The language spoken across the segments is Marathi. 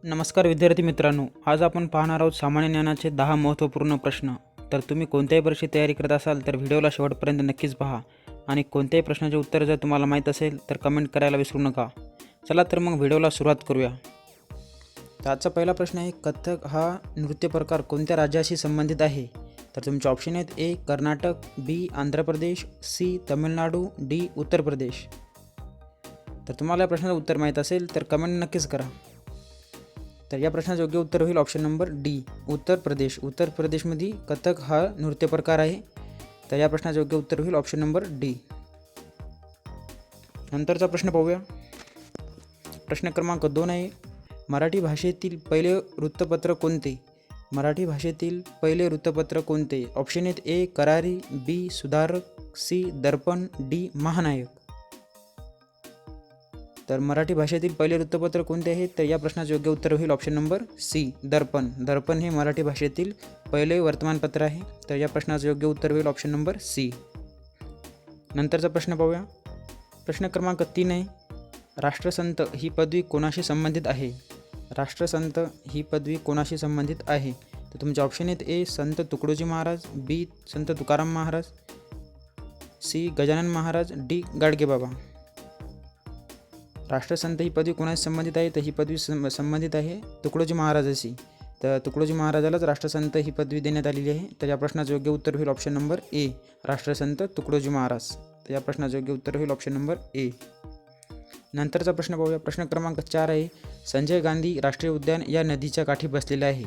नमस्कार विद्यार्थी मित्रांनो, आज आपण पाहणार आहोत सामान्य ज्ञानाचे 10 महत्त्वपूर्ण प्रश्न. तर तुम्ही कोणत्याही परीक्षेची तयारी करत असाल तर व्हिडिओला शेवटपर्यंत नक्कीच पहा आणि कोणत्याही प्रश्नाचे उत्तर जर तुम्हाला माहीत असेल तर कमेंट करायला विसरू नका. चला तर मग व्हिडिओला सुरुवात करूया. तर आजचा पहिला प्रश्न आहे, कथ्थक हा नृत्य प्रकार कोणत्या राज्याशी संबंधित आहे? तर तुमचे ऑप्शन आहेत: ए कर्नाटक, बी आंध्र प्रदेश, सी तामिळनाडू, डी उत्तर प्रदेश. तर तुम्हाला या प्रश्नाचं उत्तर माहीत असेल तर कमेंट नक्कीच करा. तर या प्रश्नाचं योग्य उत्तर होईल option number D Uttar Pradesh. उत्तर प्रदेशमध्ये कथ्थक हा नृत्य प्रकार आहे. तर या प्रश्नाचं योग्य उत्तर होईल ऑप्शन नंबर डी. नंतरचा प्रश्न पाहूया. प्रश्न क्रमांक 2 आहे, मराठी भाषेतील पहिले वृत्तपत्र कोणते? मराठी भाषेतील पहिले वृत्तपत्र कोणते? ऑप्शन आहेत: ए करारी, बी सुधारक, सी दर्पण, डी महानायक. तर मराठी भाषेतील पहिले वृत्तपत्र कोणते आहे? तर या प्रश्नाचे योग्य उत्तर होईल ऑप्शन नंबर सी दर्पण. दर्पण हे मराठी भाषेतील पहिले वर्तमानपत्र आहे. तर या प्रश्नाचं योग्य उत्तर होईल ऑप्शन नंबर सी. नंतरचा प्रश्न पाहूया. प्रश्न क्रमांक 3 आहे, राष्ट्रसंत ही पदवी कोणाशी संबंधित आहे? राष्ट्रसंत ही पदवी कोणाशी संबंधित आहे? तर तुमचे ऑप्शन आहेत: ए संत तुकडोजी महाराज, बी संत तुकाराम महाराज, सी गजानन महाराज, डी गाडगेबाबा. राष्ट्रसंत ही पदवी कोणाशी संबंधित आहे? तर ही पदवी संबंधित आहे तुकडोजी महाराजाशी. तर तुकडोजी महाराजालाच राष्ट्रसंत ही पदवी देण्यात आलेली आहे. तर या प्रश्नाचं योग्य उत्तर होईल ऑप्शन नंबर ए राष्ट्रसंत तुकडोजी महाराज. तर या प्रश्नाचं योग्य उत्तर होईल ऑप्शन नंबर ए. नंतरचा प्रश्न पाहूया. प्रश्न क्रमांक 4 आहे, संजय गांधी राष्ट्रीय उद्यान या नदीच्या काठी बसलेले आहे.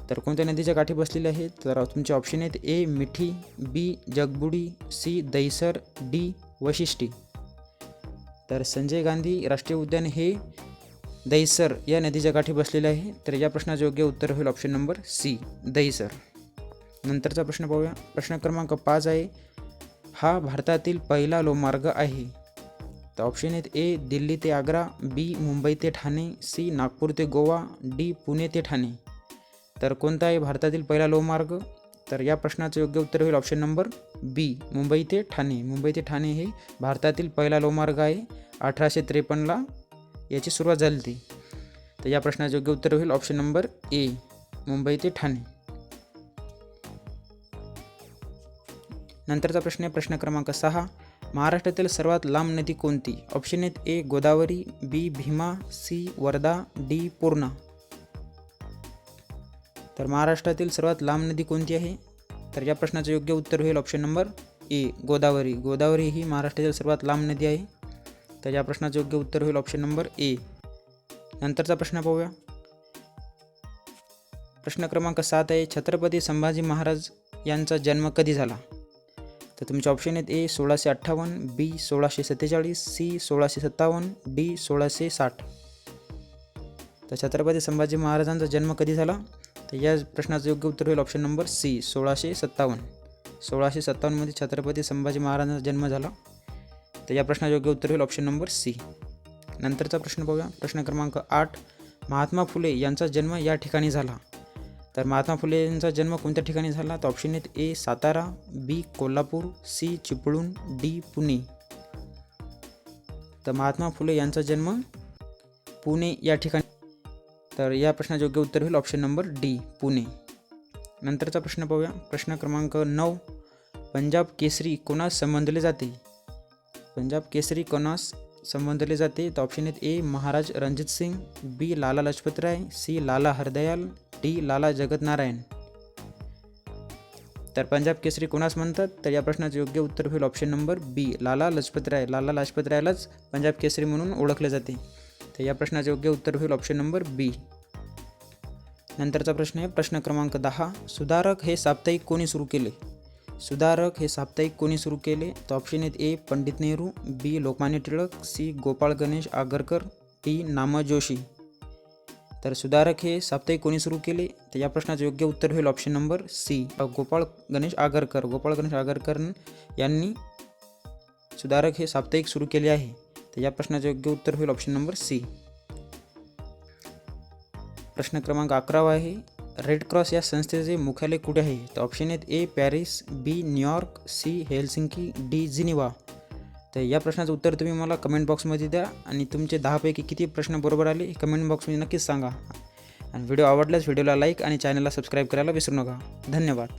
तर कोणत्या नदीच्या काठी बसलेले आहे? तर तुमचे ऑप्शन आहेत: ए मिठी, बी जगबुडी, सी दहिसर, डी वशिष्ठी. तर संजय गांधी राष्ट्रीय उद्यान हे दहिसर या नदीच्या काठी बसलेले आहे. तर या प्रश्नाचं योग्य उत्तर होईल ऑप्शन नंबर सी दहिसर. नंतरचा प्रश्न पाहूया. प्रश्न क्रमांक 5 आहे, हा भारतातील पहिला लोहमार्ग आहे. तर ऑप्शन आहेत: ए दिल्ली ते आग्रा, बी मुंबई ते ठाणे, सी नागपूर ते गोवा, डी पुणे ते ठाणे. तर कोणता आहे भारतातील पहिला लोहमार्ग? तर या प्रश्नाचं योग्य उत्तर होईल ऑप्शन नंबर बी मुंबई ते ठाणे. मुंबई ते ठाणे हे भारतातील पहिला लोहमार्ग आहे. 1853ला याची सुरुवात झाली होती. तर या प्रश्नाचं योग्य उत्तर होईल ऑप्शन नंबर ए मुंबई ते ठाणे. नंतरचा प्रश्न आहे प्रश्न क्रमांक 6, महाराष्ट्रातील सर्वात लांब नदी कोणती? ऑप्शन आहेत: ए गोदावरी, बी भीमा, सी वर्धा, डी पूर्णा. तर महाराष्ट्रातील सर्वात लांब नदी कोणती आहे? तर या प्रश्नाचं योग्य उत्तर होईल option number A Godavari. Godavari ही महाराष्ट्रातील सर्वात लांब नदी आहे. तर या प्रश्नाचं योग्य उत्तर होईल ऑप्शन नंबर ए. नंतरचा प्रश्न पाहूया. प्रश्न क्रमांक 7 आहे, छत्रपती संभाजी महाराज यांचा जन्म कधी झाला? तर तुमचे ऑप्शन आहेत: ए 1658, बी 1647, सी 1657, डी 1660. तर छत्रपती संभाजी महाराजांचा जन्म कधी झाला? तर या प्रश्नाचं योग्य उत्तर होईल ऑप्शन नंबर सी 1657. 1657मध्ये छत्रपती संभाजी महाराजांचा जन्म झाला. तर या प्रश्नाचं योग्य उत्तर होईल ऑप्शन नंबर सी. नंतरचा प्रश्न पाहूया. प्रश्न क्रमांक 8, महात्मा फुले यांचा जन्म या ठिकाणी झाला. तर महात्मा फुले यांचा जन्म कोणत्या ठिकाणी झाला? तर ऑप्शन आहेत: ए सातारा, बी कोल्हापूर, सी चिपळूण, डी पुणे. तर महात्मा फुले यांचा जन्म पुणे या ठिकाणी. तर या प्रश्नाचे योग्य उत्तर होईल ऑप्शन नंबर डी पुणे. नंतरचा प्रश्न पाहूया. प्रश्न क्रमांक 9, पंजाब केसरी कोणास संबोधले जाते? पंजाब केसरी कोणास संबोधले जाते? तर ऑप्शन आहेत: ए महाराज रणजित सिंग, बी लाला लजपत राय, सी लाला हरदयाल, डी लाला जगत नारायण. तर पंजाब केसरी कोणास म्हणतात? तर या प्रश्नाचे योग्य उत्तर होईल ऑप्शन नंबर बी लाला लजपत राय. लाला लजपत रायलाच पंजाब केसरी म्हणून ओळखले जाते. तर या प्रश्नाचे योग्य उत्तर होईल ऑप्शन नंबर बी. नंतरचा प्रश्न आहे प्रश्न क्रमांक 10, सुधारक हे साप्ताहिक कोणी सुरू केले? सुधारक हे साप्ताहिक कोणी सुरू केले? तर ऑप्शन आहेत: ए पंडित नेहरू, बी लोकमान्य टिळक, सी गोपाळ गणेश आगरकर, डी नाम जोशी. तर सुधारक हे साप्ताहिक कोणी सुरू केले? तर या प्रश्नाचं योग्य उत्तर होईल option number C Gopal Ganesh Agarkar. Gopal Ganesh Agarkar यांनी सुधारक हे साप्ताहिक सुरू केले आहे. तर या प्रश्नाचे योग्य उत्तर होईल ऑप्शन नंबर सी. प्रश्न क्रमांक 11 आहे, रेड क्रॉस या संस्थेचे मुख्यालय कुठे आहे? तर ऑप्शन आहेत: A Paris, B New York, C Helsinki, D Geneva. तर या प्रश्नाचं उत्तर तुम्ही मला कमेंट बॉक्समध्ये द्या आणि तुमचे 10पैकी किती प्रश्न बरोबर आले हे कमेंट बॉक्समध्ये नक्कीच सांगा. आणि व्हिडिओ आवडल्यास व्हिडिओला लाईक आणि चॅनलला सबस्क्राईब करायला विसरू नका. धन्यवाद.